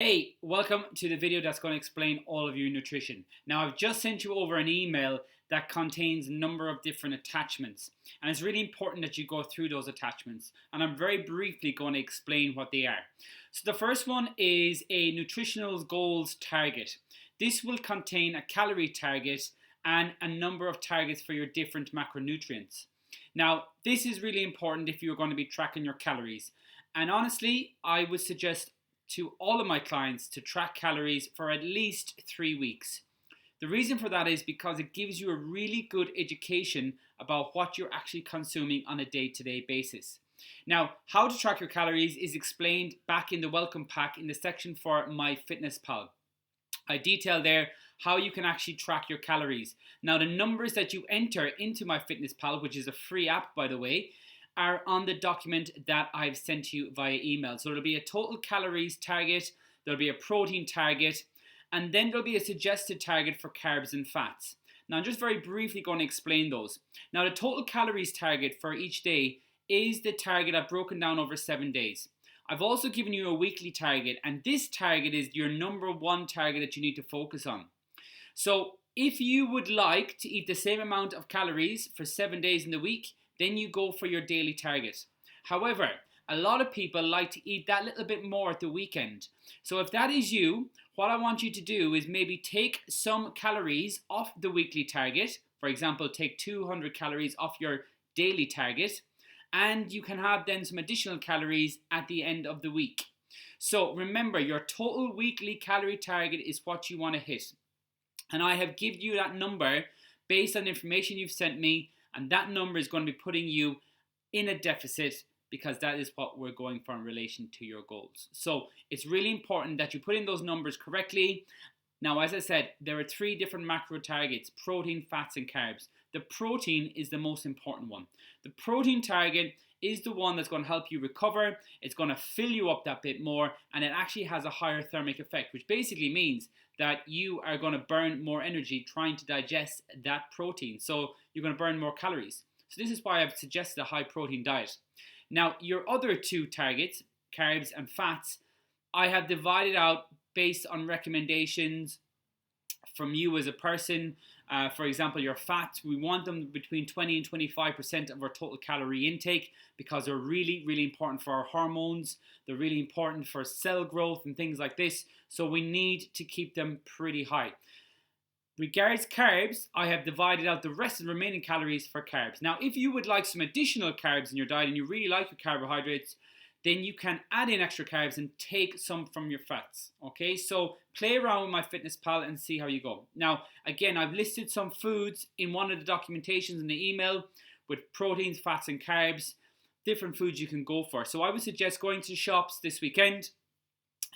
Hey, welcome to the video that's going to explain all of your nutrition. Now, I've just sent you over an email that contains a number of different attachments, and it's really important that you go through those attachments, and I'm very briefly going to explain what they are. So the first one is a nutritional goals target. This will contain a calorie target and a number of targets for your different macronutrients. Now, this is really important if you're going to be tracking your calories, and honestly, I would suggest to all of my clients to track calories for at least 3 weeks. The reason for that is because it gives you a really good education about what you're actually consuming on a day-to-day basis. Now, how to track your calories is explained back in the welcome pack in the section for MyFitnessPal. I detail there how you can actually track your calories. Now, the numbers that you enter into MyFitnessPal, which is a free app by the way, are on the document that I've sent you via email. So there'll be a total calories target, there'll be a protein target, and then there'll be a suggested target for carbs and fats. Now I'm just very briefly going to explain those. Now the total calories target for each day is the target I've broken down over 7 days. I've also given you a weekly target, and this target is your number one target that you need to focus on. So if you would like to eat the same amount of calories for 7 days in the week, then you go for your daily target. However, a lot of people like to eat that little bit more at the weekend. So if that is you, what I want you to do is maybe take some calories off the weekly target. For example, take 200 calories off your daily target, and you can have then some additional calories at the end of the week. So remember, your total weekly calorie target is what you want to hit. And I have given you that number based on the information you've sent me, and that number is going to be putting you in a deficit because that is what we're going for in relation to your goals. So it's really important that you put in those numbers correctly. Now, as I said, there are 3 different macro targets: protein, fats, and carbs. The protein is the most important one. The protein target is the one that's going to help you recover. It's going to fill you up that bit more, and it actually has a higher thermic effect, which basically means that you are going to burn more energy trying to digest that protein. So you're going to burn more calories. So this is why I've suggested a high protein diet. Now, your other 2 targets, carbs and fats, I have divided out based on recommendations from you as a person. For example, your fats, we want them between 20 and 25% of our total calorie intake because they're really, really important for our hormones. They're really important for cell growth and things like this. So we need to keep them pretty high. Regards carbs, I have divided out the rest of the remaining calories for carbs. Now, if you would like some additional carbs in your diet and you really like your carbohydrates, then you can add in extra carbs and take some from your fats. Okay, so play around with MyFitnessPal and see how you go. Now, again, I've listed some foods in one of the documentations in the email with proteins, fats, and carbs, different foods you can go for. So I would suggest going to shops this weekend,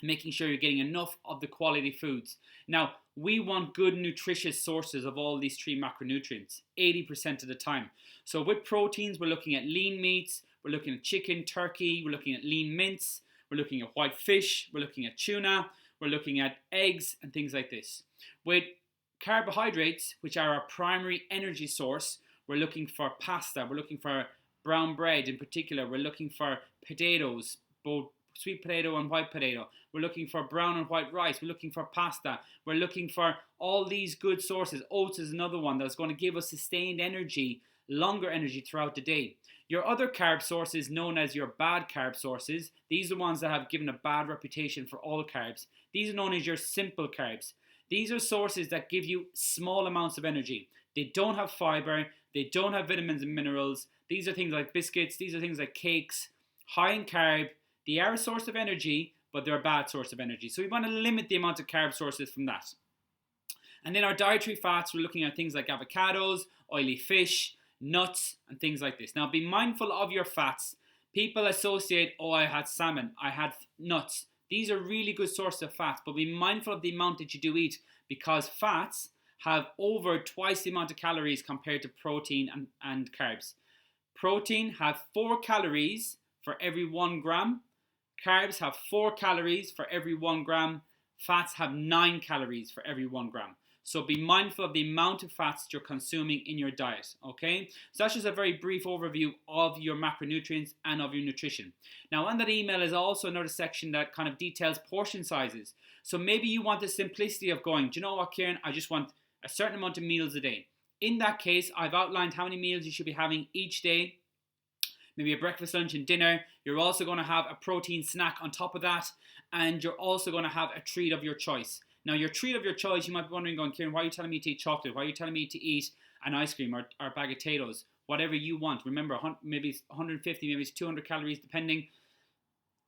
making sure you're getting enough of the quality foods. Now, we want good nutritious sources of all these 3 macronutrients 80% of the time. So with proteins, we're looking at lean meats, we're looking at chicken, turkey, we're looking at lean mince, we're looking at white fish, we're looking at tuna, we're looking at eggs and things like this. With carbohydrates, which are our primary energy source, we're looking for pasta, we're looking for brown bread in particular, we're looking for potatoes, both sweet potato and white potato. We're looking for brown and white rice. We're looking for pasta. We're looking for all these good sources. Oats is another one that's going to give us sustained energy, longer energy throughout the day. Your other carb sources, known as your bad carb sources, these are the ones that have given a bad reputation for all carbs. These are known as your simple carbs. These are sources that give you small amounts of energy. They don't have fiber. They don't have vitamins and minerals. These are things like biscuits. These are things like cakes, high in carb. They are a source of energy, but they're a bad source of energy. So we want to limit the amount of carb sources from that. And then our dietary fats, we're looking at things like avocados, oily fish, nuts, and things like this. Now, be mindful of your fats. People associate, oh, I had salmon, I had nuts. These are really good sources of fats, but be mindful of the amount that you do eat because fats have over twice the amount of calories compared to protein and carbs. Protein have 4 calories for every 1 gram. Carbs have 4 calories for every 1 gram. Fats have 9 calories for every 1 gram. So be mindful of the amount of fats that you're consuming in your diet, okay? So that's just a very brief overview of your macronutrients and of your nutrition. Now on that email is also another section that kind of details portion sizes. So maybe you want the simplicity of going, do you know what, Kieran, I just want a certain amount of meals a day. In that case, I've outlined how many meals you should be having each day. Maybe a breakfast, lunch and dinner. You're also going to have a protein snack on top of that. And you're also going to have a treat of your choice. Now your treat of your choice, you might be wondering, going, Kieran, why are you telling me to eat chocolate? Why are you telling me to eat an ice cream or a bag of potatoes? Whatever you want. Remember, maybe it's 150, maybe it's 200 calories, depending.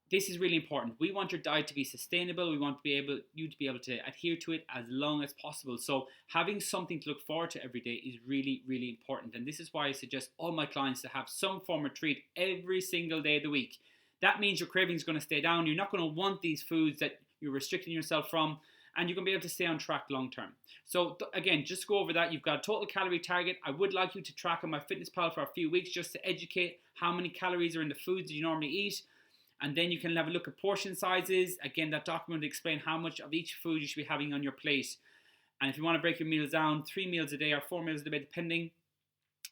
This is really important. We want your diet to be sustainable. We want you to be able to adhere to it as long as possible. So having something to look forward to every day is really, really important. And this is why I suggest all my clients to have some form of treat every single day of the week. That means your cravings are going to stay down. You're not going to want these foods that you're restricting yourself from, and you're going to be able to stay on track long term. So again, just go over that. You've got a total calorie target. I would like you to track on MyFitnessPal for a few weeks just to educate how many calories are in the foods that you normally eat. And then you can have a look at portion sizes. Again, that document will explain how much of each food you should be having on your plate. And if you want to break your meals down, 3 meals a day or 4 meals a day, depending.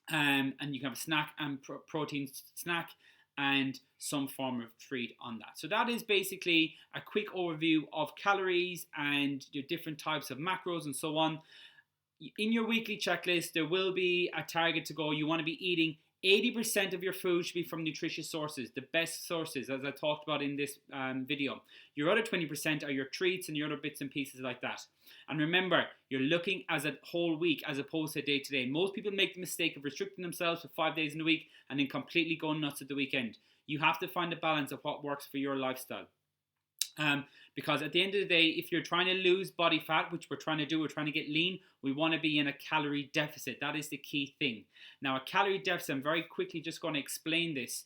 And you can have a snack and protein snack and some form of treat on that. So that is basically a quick overview of calories and your different types of macros and so on. In your weekly checklist, there will be a target to go. You want to be eating 80% of your food should be from nutritious sources, the best sources, as I talked about in this video. Your other 20% are your treats and your other bits and pieces like that. And remember, you're looking as a whole week as opposed to day to day. Most people make the mistake of restricting themselves for 5 days in a week and then completely going nuts at the weekend. You have to find a balance of what works for your lifestyle. Because at the end of the day, if you're trying to lose body fat, which we're trying to do, we're trying to get lean, we want to be in a calorie deficit. That is the key thing. Now, a calorie deficit, I'm very quickly just going to explain this.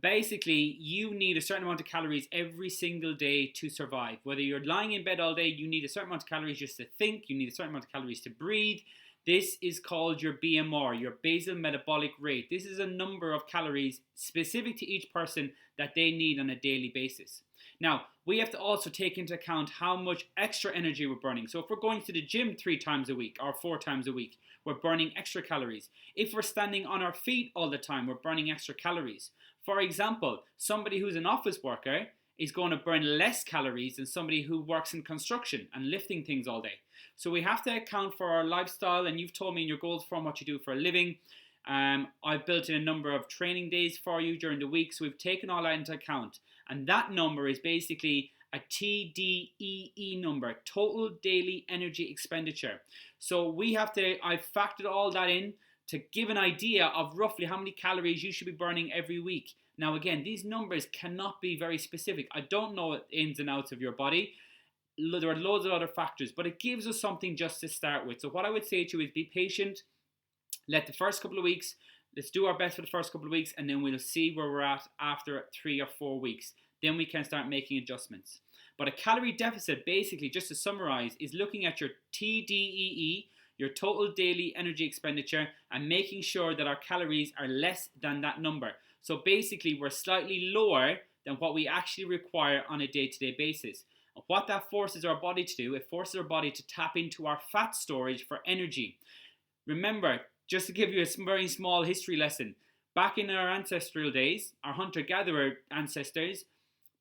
Basically, you need a certain amount of calories every single day to survive. Whether you're lying in bed all day, you need a certain amount of calories just to think. You need a certain amount of calories to breathe. This is called your BMR, your basal metabolic rate. This is a number of calories specific to each person that they need on a daily basis. Now, we have to also take into account how much extra energy we're burning. So if we're going to the gym 3 times a week or 4 times a week, we're burning extra calories. If we're standing on our feet all the time, we're burning extra calories. For example, somebody who's an office worker is going to burn less calories than somebody who works in construction and lifting things all day. So we have to account for our lifestyle, and you've told me in your goals from what you do for a living. I've built in a number of training days for you during the week, so we've taken all that into account. And that number is basically a TDEE number, total daily energy expenditure. So I've factored all that in to give an idea of roughly how many calories you should be burning every week. Now again, these numbers cannot be very specific. I don't know the ins and outs of your body. There are loads of other factors, but it gives us something just to start with. So what I would say to you is be patient. Let's do our best for the first couple of weeks, and then we'll see where we're at after 3 or 4 weeks. Then we can start making adjustments. But a calorie deficit, basically, just to summarize, is looking at your TDEE, your total daily energy expenditure, and making sure that our calories are less than that number. So basically, we're slightly lower than what we actually require on a day-to-day basis. And what that forces our body to do, it forces our body to tap into our fat storage for energy. Remember, just to give you a very small history lesson, back in our ancestral days, our hunter-gatherer ancestors,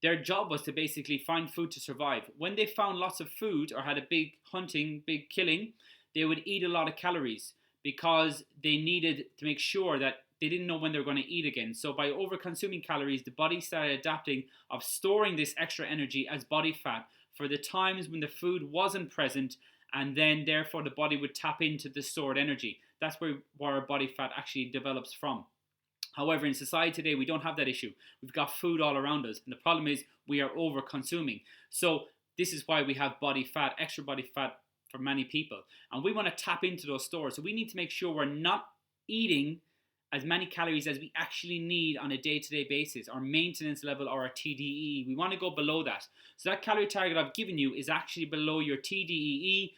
their job was to basically find food to survive. When they found lots of food or had a big hunting, big killing, they would eat a lot of calories because they needed to make sure that they didn't know when they were going to eat again. So by over-consuming calories, the body started adapting of storing this extra energy as body fat for the times when the food wasn't present, and then therefore the body would tap into the stored energy. That's where our body fat actually develops from. However, in society today, we don't have that issue. We've got food all around us, and the problem is we are over-consuming. So this is why we have body fat, extra body fat for many people. And we want to tap into those stores. So we need to make sure we're not eating as many calories as we actually need on a day-to-day basis, our maintenance level or our TDEE. We want to go below that. So that calorie target I've given you is actually below your TDEE.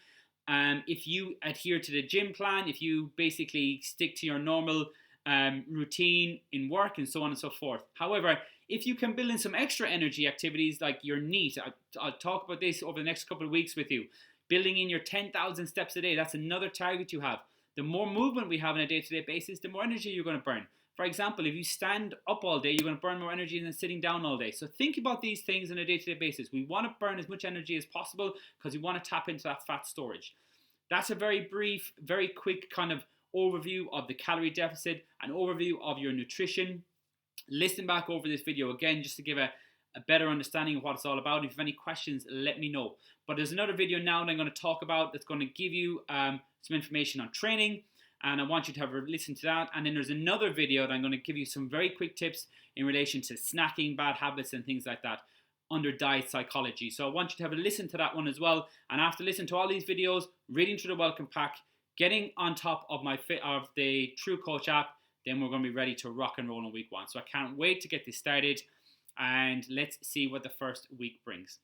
If you adhere to the gym plan, if you basically stick to your normal routine in work and so on and so forth. However, if you can build in some extra energy activities like your NEAT, I'll talk about this over the next couple of weeks with you. building in your 10,000 steps a day. That's another target you have. The more movement we have on a day-to-day basis, the more energy you're going to burn. For example, if you stand up all day, you're going to burn more energy than sitting down all day. So think about these things on a day-to-day basis. We want to burn as much energy as possible because we want to tap into that fat storage. That's a very brief, very quick kind of overview of the calorie deficit, an overview of your nutrition. Listen back over this video again just to give a better understanding of what it's all about. If you have any questions, let me know. But there's another video now that I'm going to talk about that's going to give you some information on training, and I want you to have a listen to that. And then there's another video that I'm going to give you some very quick tips in relation to snacking, bad habits, and things like that under diet psychology. So I want you to have a listen to that one as well. And after listening to all these videos, reading through the welcome pack, getting on top of the True Coach app, then we're going to be ready to rock and roll in week 1. So I can't wait to get this started, and let's see what the first week brings.